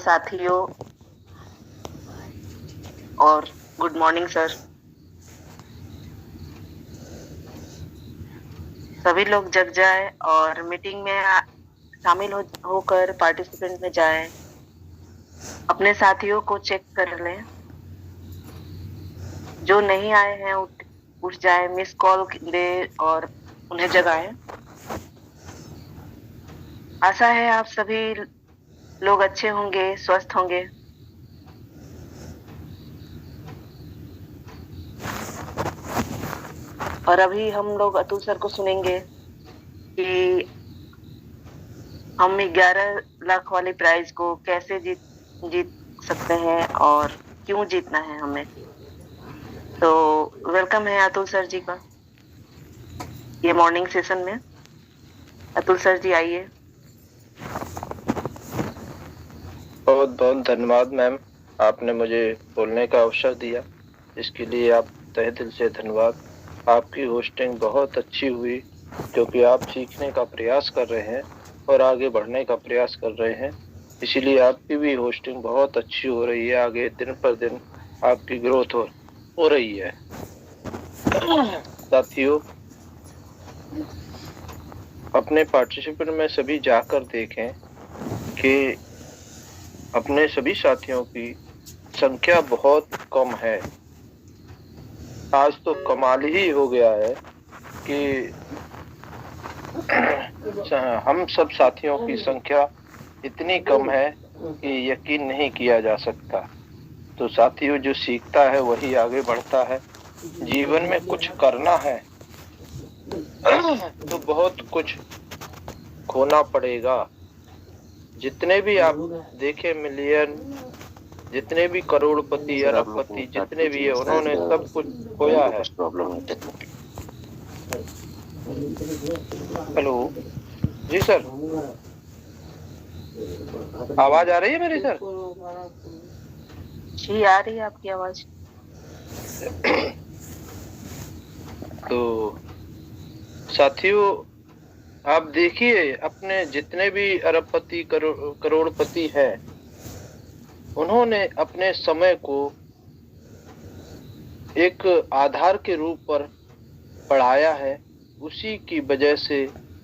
साथियों और good morning sir. सभी लोग जग जाए और मीटिंग में शामिल होकर पार्टिसिपेंट में जाएं। अपने साथियों को चेक कर लें। जो नहीं आए हैं उठ जाए, मिस कॉल दे और उन्हें जगाएं। आशा है आप सभी लोग अच्छे होंगे, स्वस्थ होंगे। और अभी हम लोग अतुल सर को सुनेंगे कि हम 11 लाख वाले प्राइज को कैसे जीत सकते हैं और क्यों जीतना है हमें। तो वेलकम है अतुल सर जी का ये मॉर्निंग सेशन में। अतुल सर जी आइए। बहुत बहुत धन्यवाद मैम, आपने मुझे बोलने का अवसर दिया, इसके लिए आप तहे दिल से धन्यवाद। आपकी होस्टिंग बहुत अच्छी हुई क्योंकि आप सीखने का प्रयास कर रहे हैं और आगे बढ़ने का प्रयास कर रहे हैं, इसीलिए आपकी भी होस्टिंग बहुत अच्छी हो रही है। आगे दिन पर दिन आपकी ग्रोथ हो रही है। साथियों, अपने पार्टिसिपेंट में सभी जाकर देखें कि अपने सभी साथियों की संख्या बहुत कम है। आज तो कमाल ही हो गया है कि हम सब साथियों की संख्या इतनी कम है कि यकीन नहीं किया जा सकता। तो साथियों, जो सीखता है वही आगे बढ़ता है। जीवन में कुछ करना है तो बहुत कुछ खोना पड़ेगा। जितने भी आप देखे मिलियन, जितने भी करोड़पति, अरबपति, जितने भी है, उन्होंने सब कुछ खोया है। हेलो जी सर, आवाज आ रही है मेरी सर? जी आ रही है आपकी आवाज। तो साथियों, आप देखिए, अपने जितने भी अरबपति, करोड़पति हैं, उन्होंने अपने समय को एक आधार के रूप पर बढ़ाया है। उसी की वजह से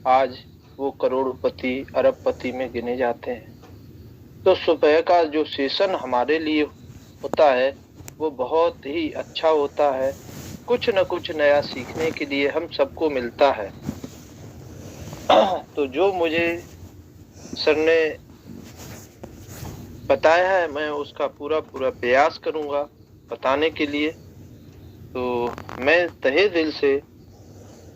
आज वो करोड़पति, अरबपति में गिने जाते हैं। तो सुबह का जो सेशन हमारे लिए होता है वो बहुत ही अच्छा होता है। कुछ न कुछ नया सीखने के लिए हम सबको मिलता है। तो जो मुझे सर ने बताया है, मैं उसका पूरा प्रयास करूंगा बताने के लिए। तो मैं तहे दिल से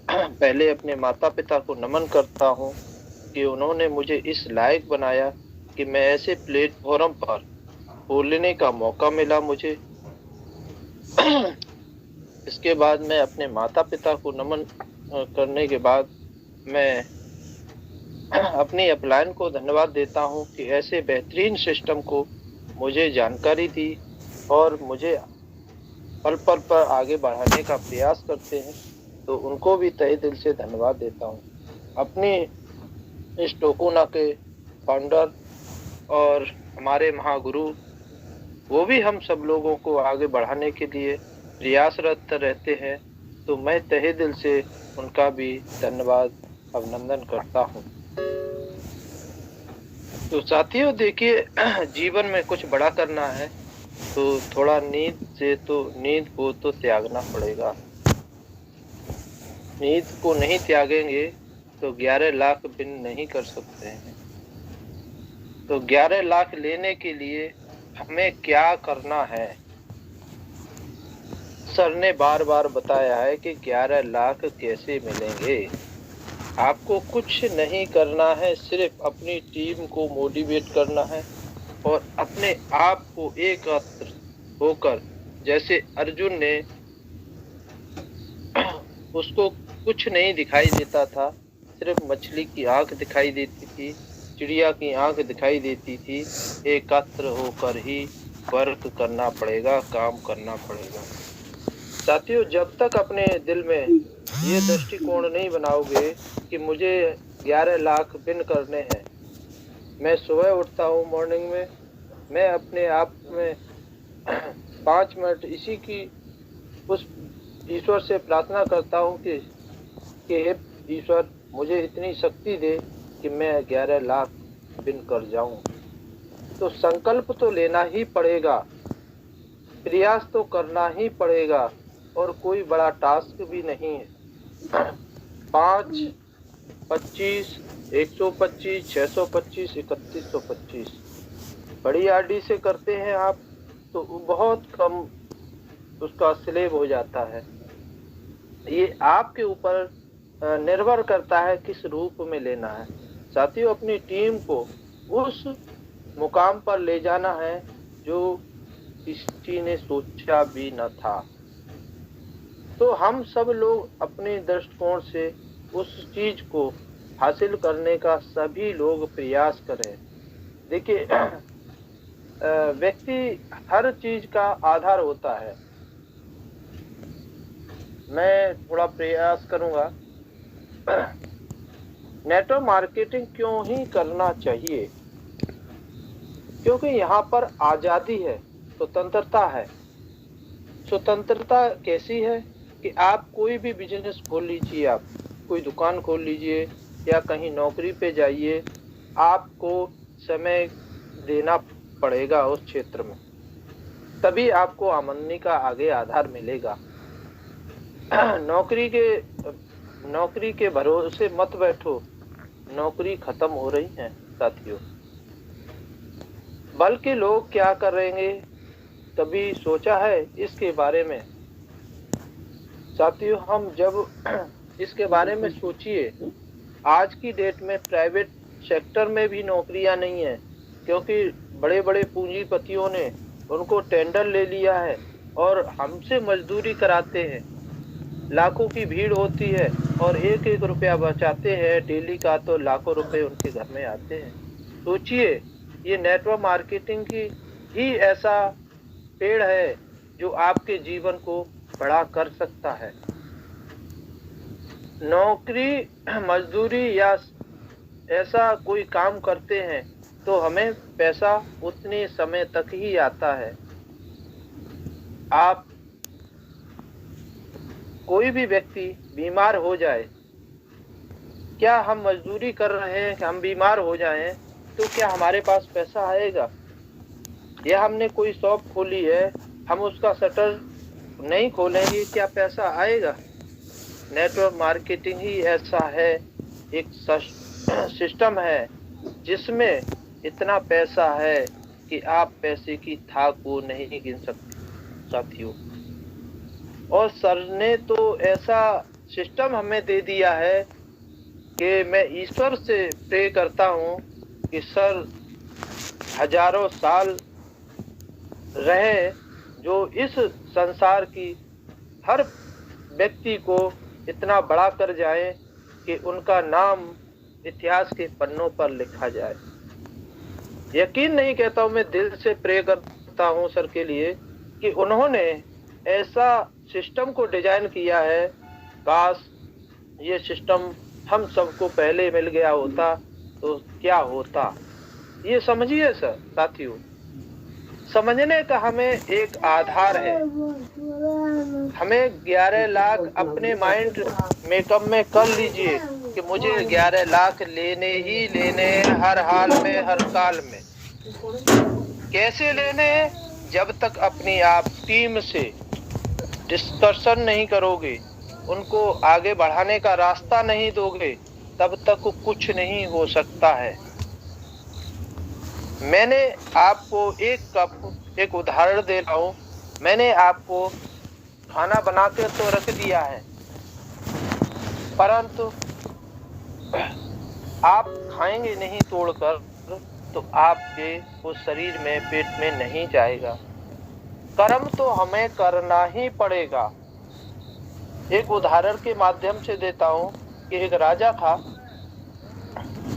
पहले अपने माता पिता को नमन करता हूँ कि उन्होंने मुझे इस लायक बनाया कि मैं ऐसे प्लेटफॉर्म पर बोलने का मौका मिला मुझे। इसके बाद मैं अपने माता पिता को नमन करने के बाद मैं अपनी अपलाइन को धन्यवाद देता हूँ कि ऐसे बेहतरीन सिस्टम को मुझे जानकारी दी और मुझे पल पल पर आगे बढ़ाने का प्रयास करते हैं। तो उनको भी तहे दिल से धन्यवाद देता हूँ। अपनी इस टोकोना के फाउंडर और हमारे महागुरु, वो भी हम सब लोगों को आगे बढ़ाने के लिए प्रयासरत रहते हैं। तो मैं तहे दिल से उनका भी धन्यवाद, अभिनंदन करता हूँ। तो साथियों देखिए, जीवन में कुछ बड़ा करना है तो थोड़ा नींद को तो त्यागना पड़ेगा। नींद को नहीं त्यागेंगे तो 11 लाख बिन नहीं कर सकते हैं। तो 11 लाख लेने के लिए हमें क्या करना है? सर ने बार बार बताया है कि 11 लाख कैसे मिलेंगे। आपको कुछ नहीं करना है, सिर्फ अपनी टीम को मोटिवेट करना है और अपने आप को एकत्र होकर, जैसे अर्जुन ने, उसको कुछ नहीं दिखाई देता था, सिर्फ मछली की आंख दिखाई देती थी, चिड़िया की आंख दिखाई देती थी। एकत्र होकर ही वर्क करना पड़ेगा, काम करना पड़ेगा। साथियों, जब तक अपने दिल में ये दृष्टिकोण नहीं बनाओगे कि मुझे 11 लाख विन करने हैं। मैं सुबह उठता हूँ मॉर्निंग में, मैं अपने आप में 5 मिनट इसी की उस ईश्वर से प्रार्थना करता हूँ कि हे ईश्वर, मुझे इतनी शक्ति दे कि मैं 11 लाख बिन कर जाऊं। तो संकल्प तो लेना ही पड़ेगा, प्रयास तो करना ही पड़ेगा, और कोई बड़ा टास्क भी नहीं है। 5, 25, 125, 625, 3125 बड़ी आरडी से करते हैं आप तो बहुत कम उसका स्लेब हो जाता है। ये आपके ऊपर निर्भर करता है किस रूप में लेना है। साथियों, अपनी टीम को उस मुकाम पर ले जाना है जो किसी ने सोचा भी न था। तो हम सब लोग अपने दृष्टिकोण से उस चीज को हासिल करने का सभी लोग प्रयास करें। देखिए, व्यक्ति हर चीज का आधार होता है। मैं थोड़ा प्रयास करूंगा। नेटवर्क मार्केटिंग क्यों ही करना चाहिए? क्योंकि यहाँ पर आजादी है, स्वतंत्रता है। स्वतंत्रता कैसी है कि आप कोई भी बिजनेस खोल लीजिए, आप कोई दुकान खोल लीजिए या कहीं नौकरी पे जाइए, आपको समय देना पड़ेगा उस क्षेत्र में, तभी आपको आमदनी का आगे आधार मिलेगा। नौकरी के भरोसे मत बैठो, नौकरी खत्म हो रही है साथियों। बल्कि लोग क्या करेंगे, कभी सोचा है इसके बारे में? साथियों, हम जब इसके बारे में सोचिए, आज की डेट में प्राइवेट सेक्टर में भी नौकरियां नहीं है, क्योंकि बड़े बड़े पूंजीपतियों ने उनको टेंडर ले लिया है और हमसे मजदूरी कराते हैं। लाखों की भीड़ होती है और 1-1 रुपया बचाते हैं डेली का, तो लाखों रुपए उनके घर में आते हैं। सोचिए, ये नेटवर्क मार्केटिंग की ही ऐसा पेड़ है जो आपके जीवन को बड़ा कर सकता है। नौकरी, मजदूरी या ऐसा कोई काम करते हैं तो हमें पैसा उतने समय तक ही आता है। आप कोई भी व्यक्ति बीमार हो जाए, क्या हम मजदूरी कर रहे हैं कि हम बीमार हो जाएं तो क्या हमारे पास पैसा आएगा? या हमने कोई शॉप खोली है, हम उसका शटर नहीं खोलेंगे, क्या पैसा आएगा? नेटवर्क मार्केटिंग ही ऐसा है, एक सिस्टम है जिसमें इतना पैसा है कि आप पैसे की थाह को नहीं गिन सकते साथियों। और सर ने तो ऐसा सिस्टम हमें दे दिया है कि मैं ईश्वर से प्रे करता हूँ कि सर हजारों साल रहे, जो इस संसार की हर व्यक्ति को इतना बड़ा कर जाए कि उनका नाम इतिहास के पन्नों पर लिखा जाए। यकीन नहीं कहता हूँ, मैं दिल से प्रे करता हूँ सर के लिए कि उन्होंने ऐसा सिस्टम को डिजाइन किया है। काश ये सिस्टम हम सबको पहले मिल गया होता तो क्या होता। ये समझिए सर साथियों, समझने का हमें एक आधार है। हमें 11 लाख अपने माइंड मेकअप में कर लीजिए कि मुझे 11 लाख लेने ही लेने, हर हाल में, हर काल में। कैसे लेने? जब तक अपनी आप टीम से डिस्कशन नहीं करोगे, उनको आगे बढ़ाने का रास्ता नहीं दोगे, तब तक कुछ नहीं हो सकता है। मैंने आपको एक उदाहरण दे रहा हूँ। मैंने आपको खाना बना के तो रख दिया है, परंतु आप खाएंगे नहीं तोड़कर तो आपके उस शरीर में, पेट में नहीं जाएगा। कर्म तो हमें करना ही पड़ेगा। एक उदाहरण के माध्यम से देता हूँ कि एक राजा था।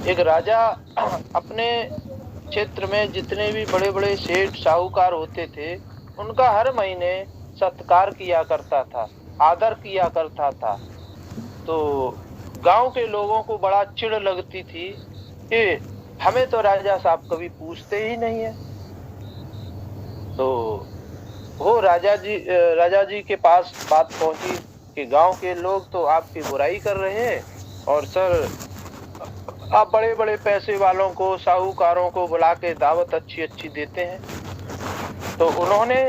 एक राजा अपने क्षेत्र में जितने भी बड़े बड़े सेठ साहूकार होते थे, उनका हर महीने सत्कार किया करता था, आदर किया करता था। तो गांव के लोगों को बड़ा चिढ़ लगती थी कि हमें तो राजा साहब कभी पूछते ही नहीं है। तो वो राजा जी के पास बात पहुंची कि गांव के लोग तो आपकी बुराई कर रहे हैं, और सर आप बड़े बड़े पैसे वालों को, साहूकारों को बुला के दावत अच्छी अच्छी देते हैं। तो उन्होंने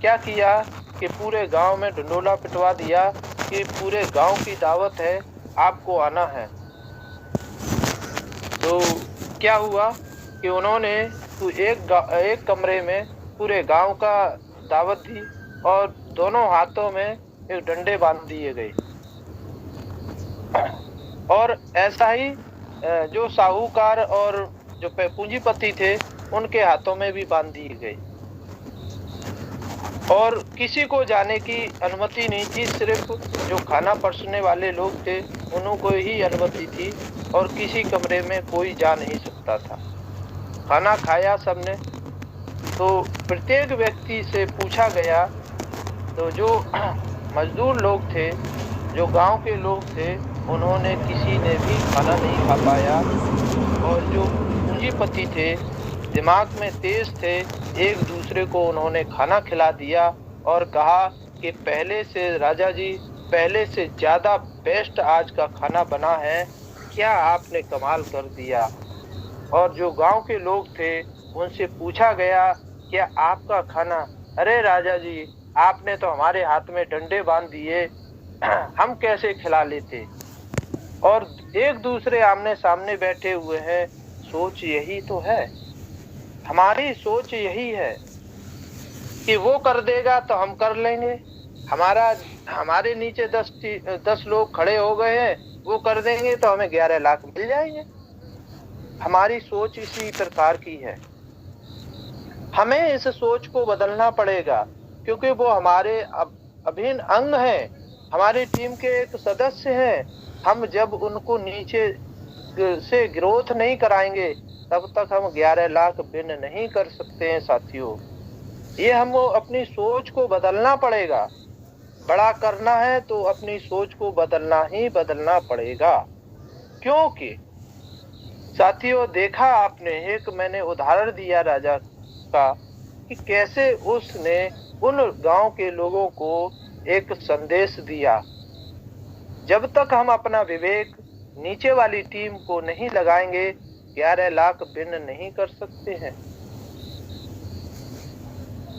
क्या किया कि पूरे गांव में ढंढोरा पिटवा दिया कि पूरे गांव की दावत है, आपको आना है। तो क्या हुआ कि उन्होंने तो एक कमरे में पूरे गांव का दावत दी, और दोनों हाथों में एक डंडे बांध दिए गए। और ऐसा ही जो साहूकार और जो पूंजीपति थे उनके हाथों में भी बांध दिए गए, और किसी को जाने की अनुमति नहीं थी। सिर्फ जो खाना परसने वाले लोग थे उनको ही अनुमति थी, और किसी कमरे में कोई जा नहीं सकता था। खाना खाया सबने, तो प्रत्येक व्यक्ति से पूछा गया। तो जो मजदूर लोग थे, जो गांव के लोग थे, उन्होंने किसी ने भी खाना नहीं खा पाया। और जो पूंजीपति थे, दिमाग में तेज थे, एक दूसरे को उन्होंने खाना खिला दिया और कहा कि पहले से राजा जी, पहले से ज्यादा बेस्ट आज का खाना बना है, क्या आपने कमाल कर दिया। और जो गांव के लोग थे उनसे पूछा गया, क्या आपका खाना, अरे राजा जी आपने तो हमारे हाथ में डंडे बांध दिए, हम कैसे खिला लेते। और एक दूसरे आमने सामने बैठे हुए हैं। सोच यही तो है, हमारी सोच यही है कि वो कर देगा तो हम कर लेंगे। हमारे नीचे 10 लोग खड़े हो गए हैं, वो कर देंगे तो हमें 11 लाख मिल जाएंगे। हमारी सोच इसी प्रकार की है। हमें इस सोच को बदलना पड़ेगा, क्योंकि वो हमारे अभिन्न अंग हैं, हमारी टीम के एक सदस्य हैं। हम जब उनको नीचे से ग्रोथ नहीं कराएंगे तब तक हम 11 लाख विन नहीं कर सकते हैं साथियों। ये हमको अपनी सोच को बदलना पड़ेगा। बड़ा करना है तो अपनी सोच को बदलना पड़ेगा। क्योंकि साथियों, देखा आपने, एक मैंने उदाहरण दिया राजा का कि कैसे उसने उन गांव के लोगों को एक संदेश दिया। जब तक हम अपना विवेक नीचे वाली टीम को नहीं लगाएंगे, 11 लाख विन नहीं कर सकते हैं।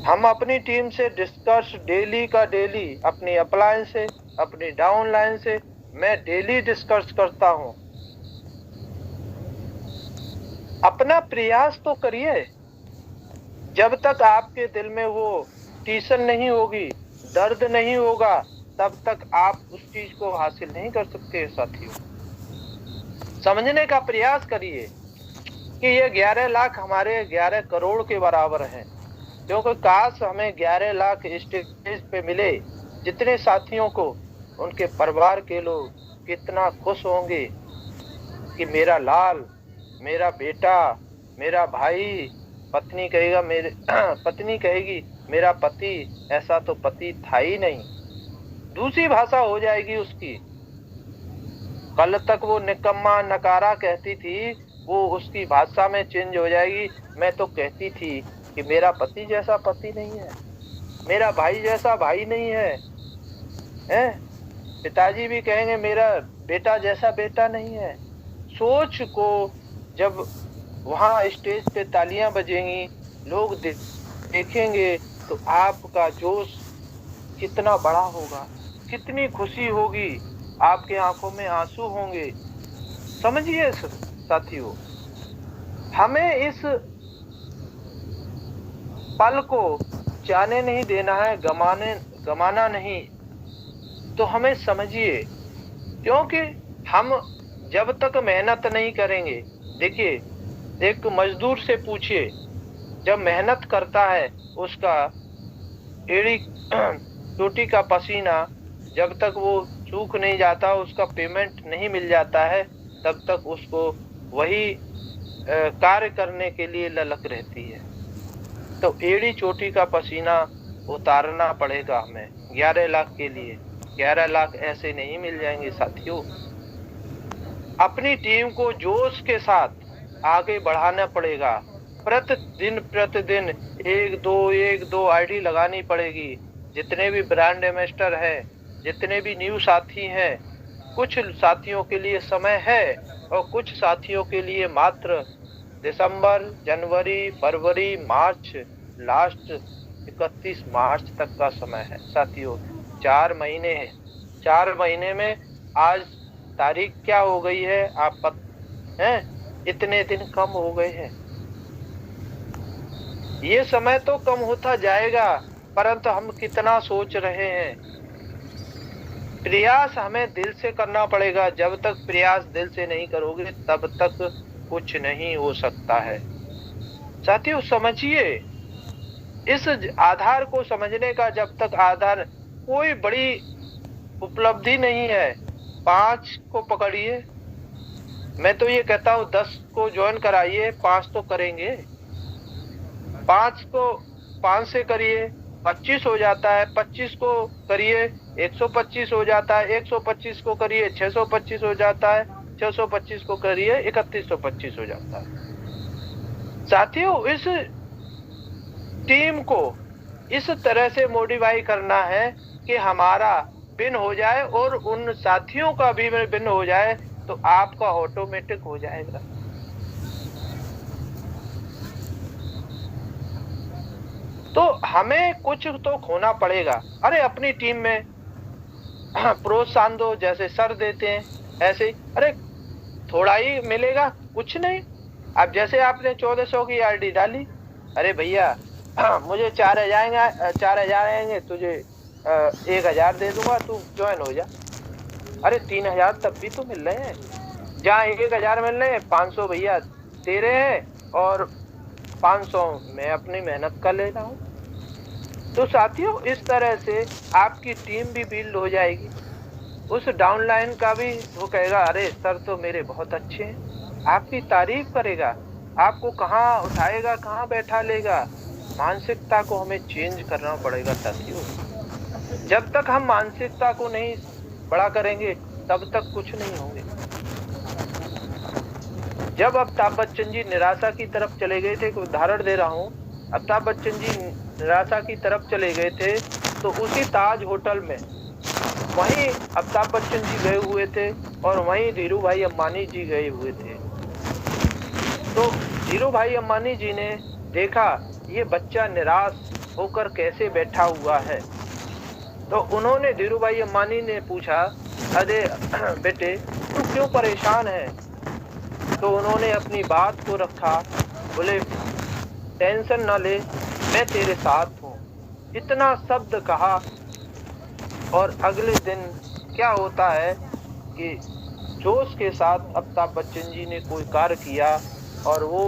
हम अपनी टीम से डिस्कस डेली का डेली, अपनी अपलाइन से, अपनी डाउनलाइन से मैं डेली डिस्कस करता हूं। अपना प्रयास तो करिए। जब तक आपके दिल में वो टेंशन नहीं होगी, दर्द नहीं होगा, तब तक आप उस चीज को हासिल नहीं कर सकते साथियों। समझने का प्रयास करिए कि ये 11 लाख हमारे 11 करोड़ के बराबर हैं। क्योंकि काश हमें 11 लाख स्टेज पे मिले। जितने साथियों को, उनके परिवार के लोग कितना खुश होंगे कि मेरा लाल, मेरा बेटा, मेरा भाई, पत्नी कहेगी मेरा पति, ऐसा तो पति था ही नहीं। दूसरी भाषा हो जाएगी उसकी। कल तक वो निकम्मा, नकारा कहती थी, वो उसकी भाषा में चेंज हो जाएगी। मैं तो कहती थी कि मेरा पति जैसा पति नहीं है, मेरा भाई जैसा भाई नहीं है। पिताजी भी कहेंगे मेरा बेटा जैसा बेटा नहीं है। सोच को जब वहां स्टेज पे तालियां बजेंगी, लोग देखेंगे, तो आपका जोश कितना बड़ा होगा, कितनी खुशी होगी, आपके आंखों में आंसू होंगे। समझिए साथियों, हमें इस पल को जाने नहीं देना है, गमाना नहीं। तो हमें समझिए, क्योंकि हम जब तक मेहनत नहीं करेंगे, देखिए एक मजदूर से पूछिए, जब मेहनत करता है उसका एड़ी चोटी का पसीना जब तक वो सूख नहीं जाता, उसका पेमेंट नहीं मिल जाता है, तब तक उसको वही कार्य करने के लिए ललक रहती है। तो एड़ी चोटी का पसीना उतारना पड़ेगा हमें 11 लाख के लिए। 11 लाख ऐसे नहीं मिल जाएंगे साथियों। अपनी टीम को जोश के साथ आगे बढ़ाना पड़ेगा। प्रतिदिन एक दो आईडी लगानी पड़ेगी। जितने भी ब्रांड एम्बेसडर है, जितने भी न्यू साथी हैं, कुछ साथियों के लिए समय है और कुछ साथियों के लिए मात्र दिसंबर, जनवरी, फरवरी, मार्च, लास्ट 31 मार्च तक का समय है साथियों। 4 महीने हैं। 4 महीने में आज तारीख क्या हो गई है आप हैं? इतने दिन कम हो गए हैं। ये समय तो कम होता जाएगा, परंतु हम कितना सोच रहे हैं। प्रयास हमें दिल से करना पड़ेगा। जब तक प्रयास दिल से नहीं करोगे तब तक कुछ नहीं हो सकता है। साथियों समझिए, इस आधार को समझने का जब तक आधार कोई बड़ी उपलब्धि नहीं है। 5 को पकड़िए। मैं तो ये कहता हूँ 10 को ज्वाइन कराइए, 5 तो करेंगे। 5 को 5 से करिए 25 हो जाता है, 25 को करिए 125 हो जाता है, 125 को करिए 625 हो जाता है, 625 को करिए 3125 हो जाता है। साथियों इस टीम को इस तरह से मॉडिफाई करना है कि हमारा बिन हो जाए और उन साथियों का भी बिन हो जाए तो आपका ऑटोमेटिक हो जाएगा। तो हमें कुछ तो खोना पड़ेगा। अरे अपनी टीम में प्रोत्साहन दो, जैसे सर देते हैं ऐसे ही। अरे थोड़ा ही मिलेगा, कुछ नहीं। अब जैसे आपने 1400 की आरडी डाली, अरे भैया मुझे 4000 आएंगे, तुझे 1000 दे दूंगा, तू ज्वाइन हो जा। अरे 3000 तब भी तो मिल रहे हैं। जहाँ 1000 मिल रहे हैं, 500 भैया दे रहे हैं और 500 मैं अपनी मेहनत कर ले रहा हूँ। तो साथियों इस तरह से आपकी टीम भी बिल्ड हो जाएगी। उस डाउनलाइन का भी वो कहेगा अरे सर तो मेरे बहुत अच्छे हैं, आपकी तारीफ करेगा, आपको कहाँ उठाएगा, कहाँ बैठा लेगा। मानसिकता को हमें चेंज करना पड़ेगा साथियों। जब तक हम मानसिकता को नहीं बड़ा करेंगे तब तक कुछ नहीं होंगे। जब अमिताभ बच्चन जी निराशा की तरफ चले गए थे, उदाहरण दे रहा हूँ, अमिताभ बच्चन जी निराशा की तरफ चले गए थे तो उसी ताज होटल में वहीं अमिताभ बच्चन जी गए हुए थे और वहीं धीरू भाई अंबानी जी गए हुए थे। तो धीरू भाई अंबानी जी ने देखा ये बच्चा निराश होकर कैसे बैठा हुआ है, तो उन्होंने धीरू भाई अंबानी ने पूछा अरे बेटे तू क्यों परेशान है। तो उन्होंने अपनी बात को रखा, बोले टेंशन ना ले, मैं तेरे साथ हूँ। इतना शब्द कहा और अगले दिन क्या होता है कि जोश के साथ अमिताभ बच्चन जी ने कोई कार्य किया और वो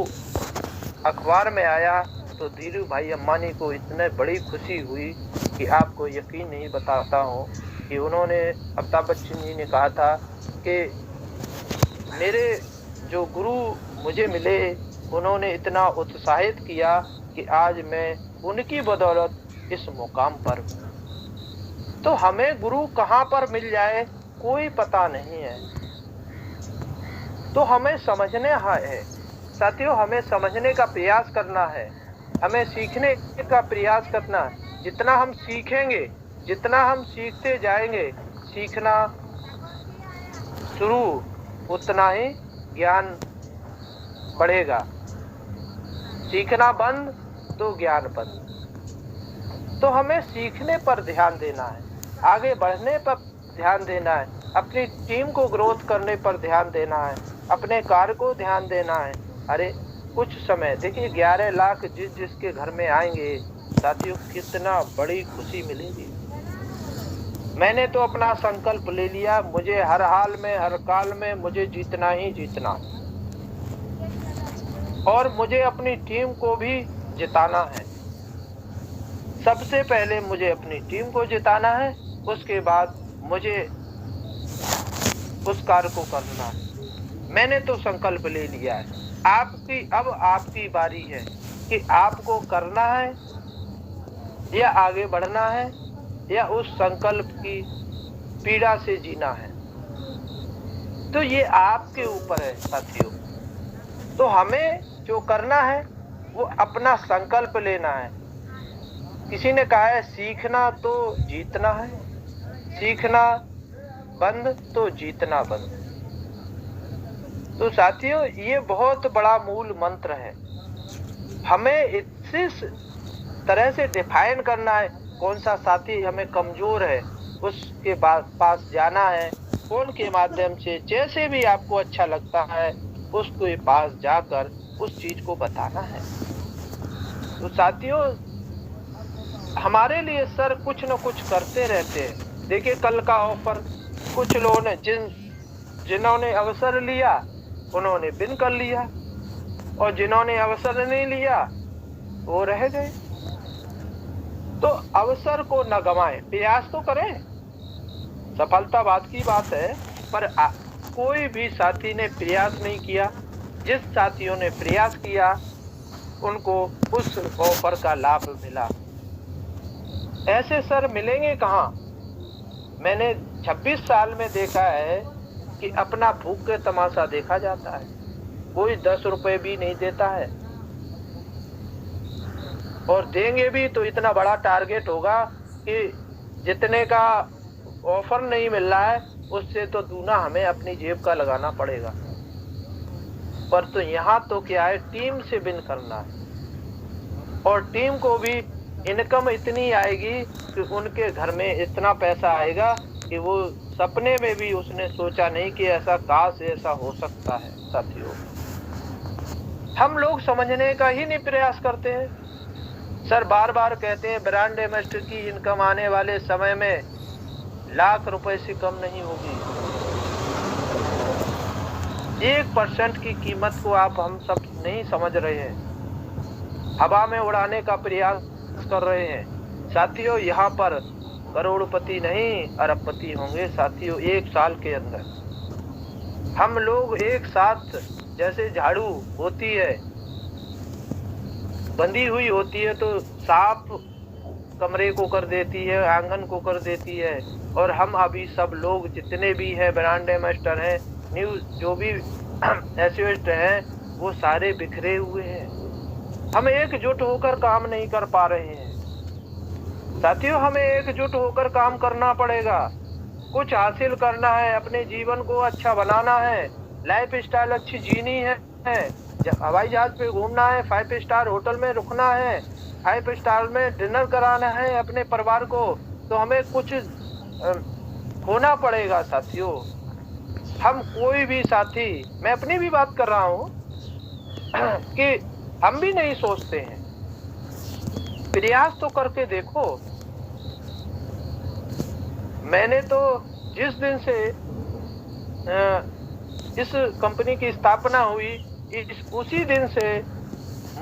अखबार में आया तो धीरू भाई अंबानी को इतने बड़ी खुशी हुई कि आपको यकीन नहीं बताता हूँ कि उन्होंने अमिताभ बच्चन जी ने कहा था कि मेरे जो गुरु मुझे मिले उन्होंने इतना उत्साहित किया कि आज मैं उनकी बदौलत इस मुकाम पर। तो हमें गुरु कहाँ पर मिल जाए कोई पता नहीं है। तो हमें समझने है साथियों, हमें समझने का प्रयास करना है, हमें सीखने का प्रयास करना है। जितना हम सीखेंगे, जितना हम सीखते जाएंगे, सीखना शुरू उतना ही ज्ञान बढ़ेगा। सीखना बंद तो ज्ञान बंद। तो हमें सीखने पर ध्यान देना है, आगे बढ़ने पर ध्यान देना है, अपनी टीम को ग्रोथ करने पर ध्यान देना है, अपने कार्य को ध्यान देना है। अरे कुछ समय देखिए 11 लाख जिसके घर में आएंगे साथियों, कितना बड़ी खुशी मिलेगी। मैंने तो अपना संकल्प ले लिया, मुझे हर हाल में हर काल में मुझे जीतना ही जीतना और मुझे अपनी टीम को भी जिताना है। सबसे पहले मुझे अपनी टीम को जिताना है, उसके बाद मुझे उस कार्य को करना है। मैंने तो संकल्प ले लिया है। अब आपकी बारी है कि आपको करना है या आगे बढ़ना है या उस संकल्प की पीड़ा से जीना है। तो ये आपके ऊपर है साथियों। तो हमें जो करना है वो अपना संकल्प लेना है। किसी ने कहा है सीखना तो जीतना है, सीखना बंद तो जीतना बंद। तो साथियों, ये बहुत बड़ा मूल मंत्र है। हमें इस तरह से डिफाइन करना है कौन सा साथी हमें कमजोर है, उसके पास जाना है। फोन के माध्यम से जैसे भी आपको अच्छा लगता है उसके पास जाकर उस चीज को बताना है। तो साथियों, हमारे लिए सर कुछ न कुछ करते रहते हैं। देखिए, कल का ऑफर, कुछ लोगों ने जिन्होंने अवसर लिया उन्होंने बिन कर लिया, और जिन्होंने अवसर नहीं लिया वो रह गए। तो अवसर को न गंवाएं, प्रयास तो करें, सफलता बाद की बात है। पर कोई भी साथी ने प्रयास नहीं किया। जिस साथियों ने प्रयास किया उनको उस ऑफर का लाभ मिला। ऐसे सर मिलेंगे कहाँ? मैंने 26 साल में देखा है कि अपना भूख के तमाशा देखा जाता है, कोई 10 रुपए भी नहीं देता है, और देंगे भी तो इतना बड़ा टारगेट होगा कि जितने का ऑफर नहीं मिल रहा है उससे तो दूना हमें अपनी जेब का लगाना पड़ेगा। पर तो यहाँ तो क्या है, टीम से विन करना है, और टीम को भी इनकम इतनी आएगी कि उनके घर में इतना पैसा आएगा कि वो सपने में भी उसने सोचा नहीं कि ऐसा काश ऐसा हो सकता है। साथियों, हम लोग समझने का ही नहीं प्रयास करते हैं। सर बार बार कहते हैं ब्रांड एम्बेसडर की इनकम आने वाले समय में लाख रुपए से कम नहीं होगी। 1% की कीमत को हम सब नहीं समझ रहे हैं, हवा में उड़ाने का प्रयास कर रहे हैं। साथियों, यहाँ पर करोड़पति नहीं अरबपति होंगे साथियों 1 साल के अंदर। हम लोग एक साथ, जैसे झाड़ू होती है, बंधी हुई होती है तो साफ कमरे को कर देती है, आंगन को कर देती है, और हम अभी सब लोग जितने भी हैं, ब्रांड एम्बेसडर हैं, न्यूज जो भी एसोसिएट हैं, वो सारे बिखरे हुए हैं। हम एकजुट होकर काम नहीं कर पा रहे हैं। साथियों, हमें एकजुट होकर काम करना पड़ेगा। कुछ हासिल करना है, अपने जीवन को अच्छा बनाना है, लाइफ स्टाइल अच्छी जीनी है, हवाई जहाज पे घूमना है, 5 स्टार होटल में रुकना है, 5 स्टार में डिनर कराना है अपने परिवार को, तो हमें कुछ होना पड़ेगा। साथियों, हम कोई भी साथी, मैं अपनी भी बात कर रहा हूँ कि हम भी नहीं सोचते हैं, प्रयास तो करके देखो। मैंने तो जिस दिन से इस कंपनी की स्थापना हुई, उसी दिन से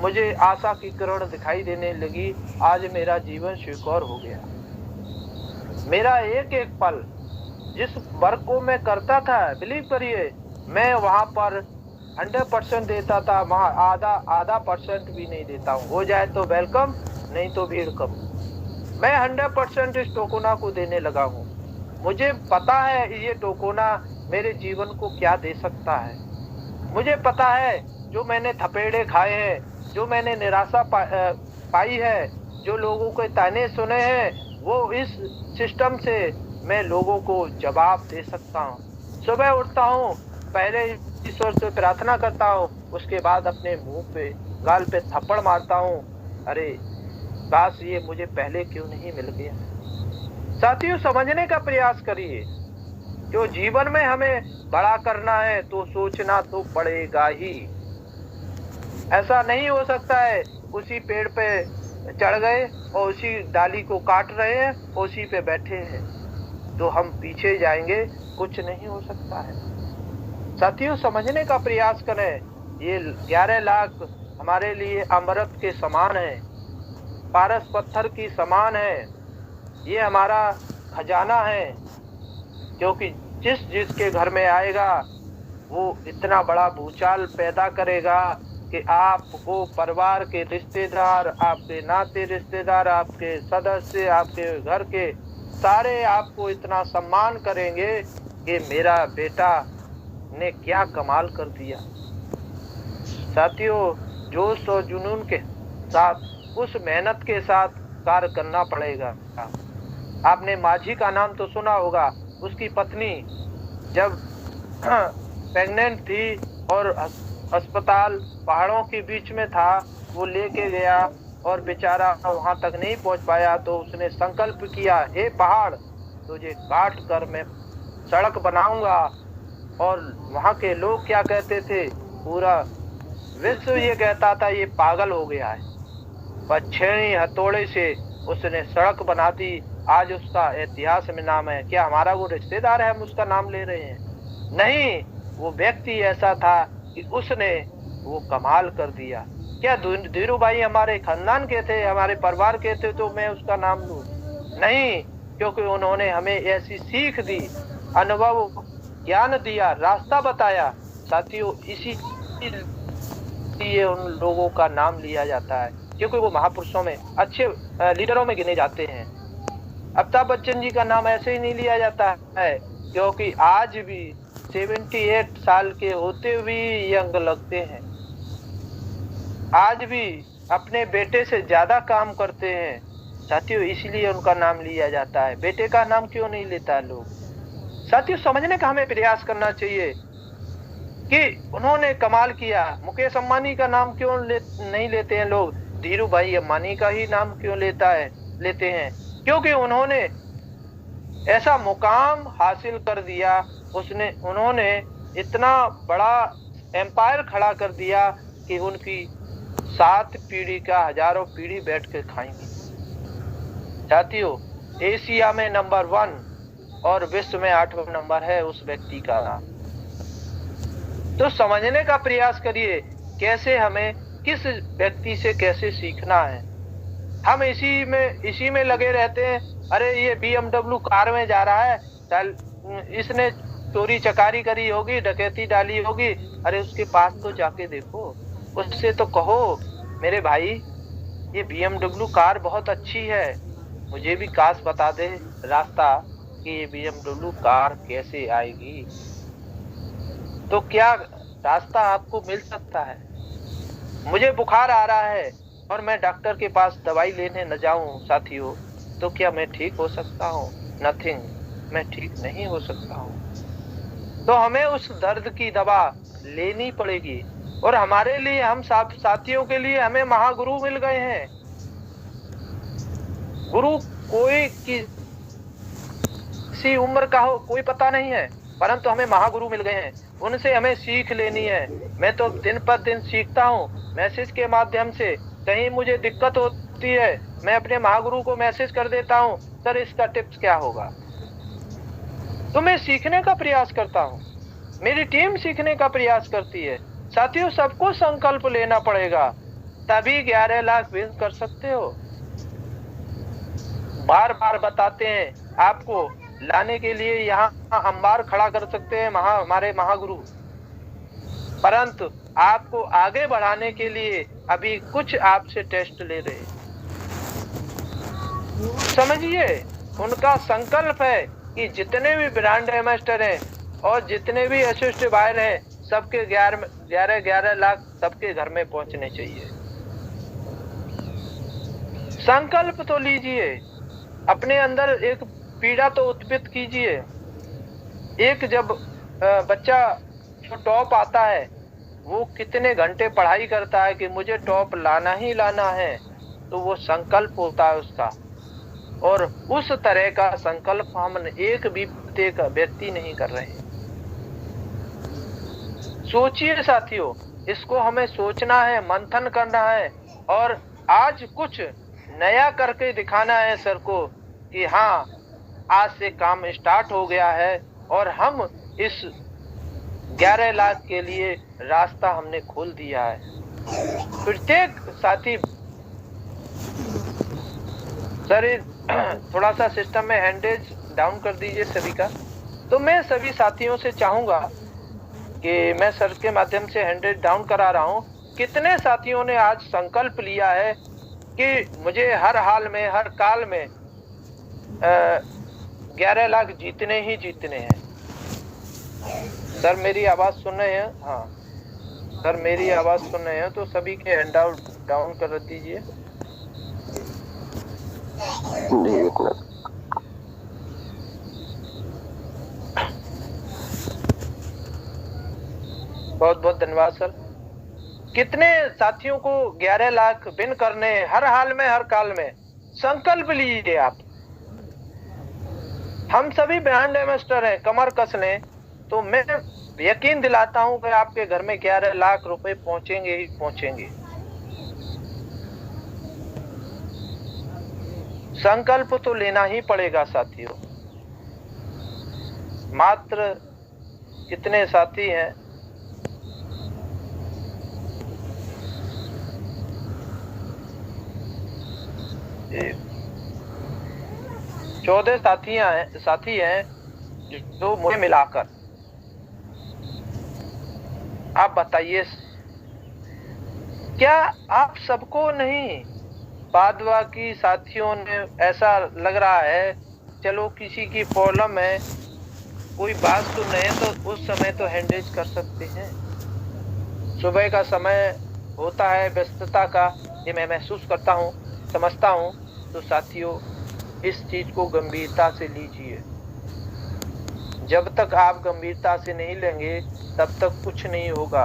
मुझे आशा की किरण दिखाई देने लगी। आज मेरा जीवन स्वीकार हो गया। मेरा एक एक पल, जिस वर्क को मैं करता था, बिलीव करिए, मैं वहां पर 100% देता था, वहां आधा परसेंट भी नहीं देता हूँ। हो जाए तो वेलकम, नहीं तो भीड़ कम। मैं 100% इस टोकोना को देने लगा हूँ। मुझे पता है ये टोकोना मेरे जीवन को क्या दे सकता है। मुझे पता है जो मैंने थपेड़े खाए हैं, जो मैंने निराशा पाई है, जो लोगों के ताने सुने हैं, वो इस सिस्टम से मैं लोगों को जवाब दे सकता हूँ। सुबह उठता हूँ, पहले ईश्वर से प्रार्थना करता हूँ, उसके बाद अपने मुंह पे, गाल पे थप्पड़ मारता हूँ, अरे काश ये मुझे पहले क्यों नहीं मिल गया। साथियों, समझने का प्रयास करिए, जो जीवन में हमें बड़ा करना है तो सोचना तो पड़ेगा ही। ऐसा नहीं हो सकता है उसी पेड़ पे चढ़ गए और उसी डाली को काट रहे हैं, उसी पे बैठे हैं, तो हम पीछे जाएंगे, कुछ नहीं हो सकता है। साथियों, समझने का प्रयास करें। ये 11 लाख हमारे लिए अमृत के समान है, पारस पत्थर की समान है। ये हमारा खजाना है, क्योंकि जिसके घर में आएगा वो इतना बड़ा भूचाल पैदा करेगा कि आपको परिवार के रिश्तेदार, आपके नाते रिश्तेदार, आपके सदस्य, आपके घर के सारे आपको इतना सम्मान करेंगे कि मेरा बेटा ने क्या कमाल कर दिया। साथियों, जोश और जुनून के साथ, उस मेहनत के साथ कार्य करना पड़ेगा। आपने माझी का नाम तो सुना होगा। उसकी पत्नी जब प्रेग्नेंट थी और अस्पताल पहाड़ों के बीच में था, वो लेके गया और बेचारा वहां तक नहीं पहुंच पाया, तो उसने संकल्प किया, हे पहाड़, तुझे काट कर मैं सड़क बनाऊंगा। और वहां के लोग क्या कहते थे, पूरा विश्व ये कहता था ये पागल हो गया है, पर छेनी हथौड़े से उसने सड़क बना दी। आज उसका इतिहास में नाम है। क्या हमारा वो रिश्तेदार है, हम उसका नाम ले रहे हैं? नहीं, वो व्यक्ति ऐसा था कि उसने वो कमाल कर दिया। क्या धीरू भाई हमारे खानदान के थे, हमारे परिवार के थे, तो मैं उसका नाम लूं? नहीं, क्योंकि उन्होंने हमें ऐसी सीख दी, अनुभव ज्ञान दिया, रास्ता बताया। साथियों, इसी लिए उन लोगों का नाम लिया जाता है, क्योंकि वो महापुरुषों में, अच्छे लीडरों में गिने जाते हैं। अमिताभ बच्चन जी का नाम ऐसे ही नहीं लिया जाता है, क्योंकि आज भी 78 साल के होते हुए यंग लगते हैं। आज भी अपने बेटे से ज्यादा काम करते हैं। साथियों, इसलिए उनका नाम लिया जाता है। बेटे का नाम क्यों नहीं लेता लोग? साथियों, समझने का हमें प्रयास करना चाहिए कि उन्होंने कमाल किया। मुकेश अंबानी का नाम क्यों नहीं लेते हैं लोग? धीरू भाई अंबानी का ही नाम क्यों लेते हैं? क्योंकि उन्होंने ऐसा मुकाम हासिल कर दिया। उन्होंने इतना बड़ा एम्पायर खड़ा कर दिया कि उनकी 7 पीढ़ी का हजारों पीढ़ी बैठ के खाएंगी। साथियों, एशिया में नंबर 1 और विश्व में 8वां नंबर है उस व्यक्ति का नाम। तो समझने का प्रयास करिए, कैसे हमें किस व्यक्ति से कैसे सीखना है। हम इसी में लगे रहते हैं। अरे ये BMW कार में जा रहा है, इसने चोरी चकारी करी होगी, डकैती डाली होगी। अरे उसके पास तो जाके देखो, उससे तो कहो, मेरे भाई ये BMW कार बहुत अच्छी है, मुझे भी काश बता दे रास्ता कि ये BMW कार कैसे आएगी। तो क्या रास्ता आपको मिल सकता है? मुझे बुखार आ रहा है और मैं डॉक्टर के पास दवाई लेने न जाऊं साथियों, तो क्या मैं ठीक हो सकता हूं? नथिंग, मैं ठीक नहीं हो सकता हूं। तो हमें उस दर्द की दवा लेनी पड़ेगी। और हमारे लिए, हम साथियों के लिए हमें महागुरु मिल गए हैं। गुरु कोई किसी उम्र का हो, कोई पता नहीं है, परंतु हमें महागुरु मिल गए हैं। उनसे हमें सीख लेनी है। मैं तो दिन पर दिन सीखता हूँ, मैसेज के माध्यम से। कहीं मुझे दिक्कत होती है, मैं अपने महागुरु को मैसेज कर देता हूँ, सर इसका टिप्स क्या होगा। तो मैं सीखने का प्रयास करता हूँ, मेरी टीम सीखने का प्रयास करती है। साथियों, सबको संकल्प लेना पड़ेगा, तभी 11 लाख विन कर सकते हो। बार बार बताते हैं, आपको लाने के लिए यहाँ अंबार खड़ा कर सकते हैं हमारे महागुरु, परंतु आपको आगे बढ़ाने के लिए अभी कुछ आपसे टेस्ट ले रहे। समझिए, उनका संकल्प है कि जितने भी ब्रांड एम्बेसडर हैं और जितने भी असिस्ट बायर हैं, सबके 11 लाख सबके घर में पहुंचने चाहिए। संकल्प तो लीजिए, अपने अंदर एक पीड़ा तो उत्पन्न कीजिए। एक जब बच्चा जो टॉप आता है, वो कितने घंटे पढ़ाई करता है कि मुझे टॉप लाना ही लाना है, तो वो संकल्प होता है उसका। और उस तरह का संकल्प हम एक भी व्यक्ति नहीं कर रहे हैं। सोचिए साथियों, इसको हमें सोचना है, मंथन करना है और आज कुछ नया करके दिखाना है सर को कि हाँ, आज से काम स्टार्ट हो गया है और हम इस 11 लाख के लिए रास्ता हमने खोल दिया है। प्रत्येक साथी, सर थोड़ा सा सिस्टम में हैंडेज डाउन कर दीजिए सभी का। तो मैं सभी साथियों से चाहूंगा कि मैं सर के माध्यम से हैंडेज डाउन करा रहा हूं। कितने साथियों ने आज संकल्प लिया है कि मुझे हर हाल में, हर काल में 11 लाख जीतने ही जीतने हैं। सर मेरी आवाज सुन रहे हैं? हाँ सर मेरी आवाज सुन रहे हैं तो सभी के हैंड डाउन कर दीजिए। जी एक मिनट। बहुत बहुत धन्यवाद सर। कितने साथियों को 11 लाख विन करने, हर हाल में हर काल में, संकल्प लीजिए आप। हम सभी ब्रांड एम्बेसडर हैं, कमर कस लें तो मैं यकीन दिलाता हूं कि आपके घर में 11 लाख रुपए पहुंचेंगे ही पहुंचेंगे। संकल्प तो लेना ही पड़ेगा साथियों। मात्र कितने साथी हैं? ये 14 साथी हैं जो मुझे मिलाकर। आप बताइए, क्या आप सबको नहीं, बाद बाकी साथियों ने ऐसा लग रहा है चलो किसी की प्रॉब्लम है, कोई बात सुन रहे हैं तो उस समय तो हैंडल कर सकते हैं। सुबह का समय होता है व्यस्तता का, ये मैं महसूस करता हूँ, समझता हूँ। तो साथियों इस चीज को गंभीरता से लीजिए। जब तक आप गंभीरता से नहीं लेंगे तब तक कुछ नहीं होगा।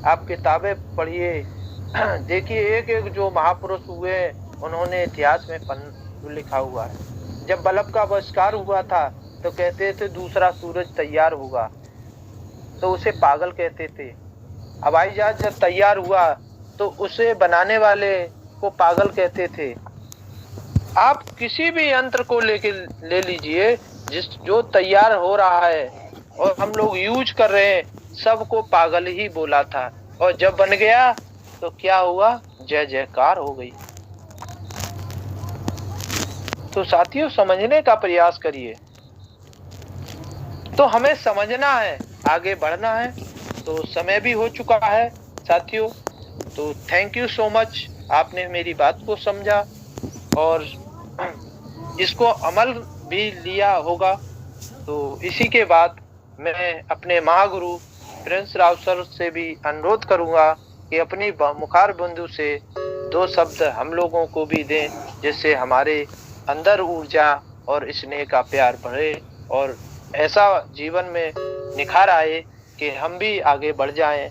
आप किताबें पढ़िए, देखिए एक एक जो महापुरुष हुए उन्होंने इतिहास में लिखा हुआ है। जब बल्ब का आविष्कार हुआ था तो कहते थे दूसरा सूरज तैयार होगा, तो उसे पागल कहते थे। हवाई जहाज जब तैयार हुआ तो उसे बनाने वाले को पागल कहते थे। आप किसी भी यंत्र को ले लीजिए जो तैयार हो रहा है और हम लोग यूज कर रहे हैं, सबको पागल ही बोला था। और जब बन गया तो क्या हुआ? जय जयकार हो गई। तो साथियों समझने का प्रयास करिए। तो हमें समझना है, आगे बढ़ना है। तो समय भी हो चुका है साथियों। तो थैंक यू सो मच, आपने मेरी बात को समझा और इसको अमल भी लिया होगा। तो इसी के बाद मैं अपने महागुरु प्रिंस राव सर से भी अनुरोध करूंगा कि अपनी मुखार बिंदु से 2 शब्द हम लोगों को भी दें, जिससे हमारे अंदर ऊर्जा और स्नेह का प्यार बढ़े और ऐसा जीवन में निखार आए कि हम भी आगे बढ़ जाएं।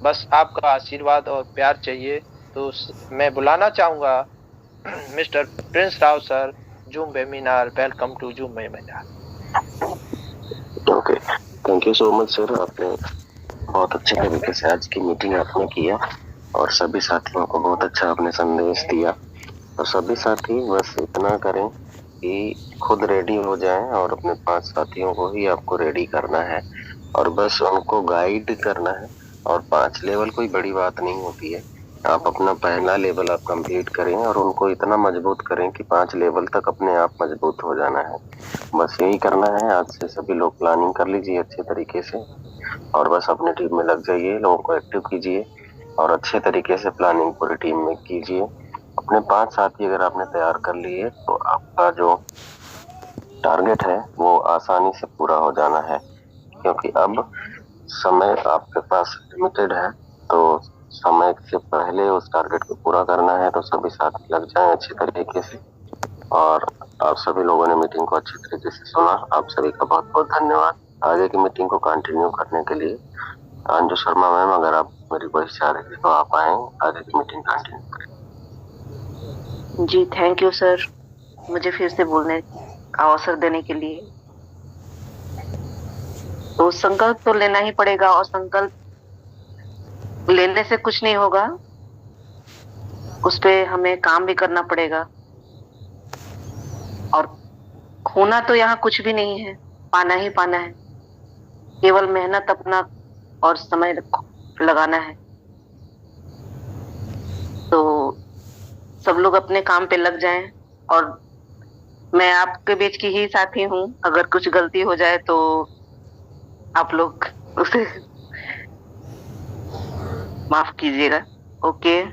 बस आपका आशीर्वाद और प्यार चाहिए। तो मैं बुलाना चाहूंगा mister Prince Rao sir, Zoom webinar. Welcome to Zoom webinar. Okay, thank you so much sir. आपने बहुत अच्छे तरीके से आज की मीटिंग आपने किया और सभी साथियों को बहुत अच्छा आपने संदेश दिया। तो सभी साथी बस इतना करें कि खुद रेडी हो जाएं और अपने 5 साथियों को ही आपको रेडी करना है और बस उनको गाइड करना है। और 5 लेवल कोई बड़ी बात नहीं होती है। आप अपना पहला लेवल आप कंप्लीट करें और उनको इतना मजबूत करें कि 5 लेवल तक अपने आप मजबूत हो जाना है। बस यही करना है। आज से सभी लोग प्लानिंग कर लीजिए अच्छे तरीके से और बस अपनी टीम में लग जाइए, लोगों को एक्टिव कीजिए और अच्छे तरीके से प्लानिंग पूरी टीम में कीजिए। अपने 5 साथी अगर आपने तैयार कर लिए तो आपका जो टारगेट है वो आसानी से पूरा हो जाना है, क्योंकि अब समय आपके पास लिमिटेड है। तो समय से पहले उस टारगेट को पूरा करना है। तो सभी साथी लग जाएं अच्छी तरीके से। और आप सभी लोगों ने मीटिंग को अच्छी तरीके से सुना। आप सभी का बहुत बहुत धन्यवाद। आगे की मीटिंग को कंटिन्यू करने के लिए अंजू शर्मा मैम, अगर आप मेरी वॉइस चाह रही है तो आप आए, आगे की मीटिंग कंटिन्यू करें। जी थैंक यू सर, मुझे फिर से बोलने का अवसर देने के लिए। तो संकल्प तो लेना ही पड़ेगा और संकल्प लेने से कुछ नहीं होगा, उस पे हमें काम भी करना पड़ेगा। और खोना तो यहाँ कुछ भी नहीं है, पाना ही पाना है। केवल मेहनत अपना और समय लगाना है। तो सब लोग अपने काम पे लग जाएं। और मैं आपके बीच की ही साथी हूँ, अगर कुछ गलती हो जाए तो आप लोग उसे माफ कीजिएगा। ओके।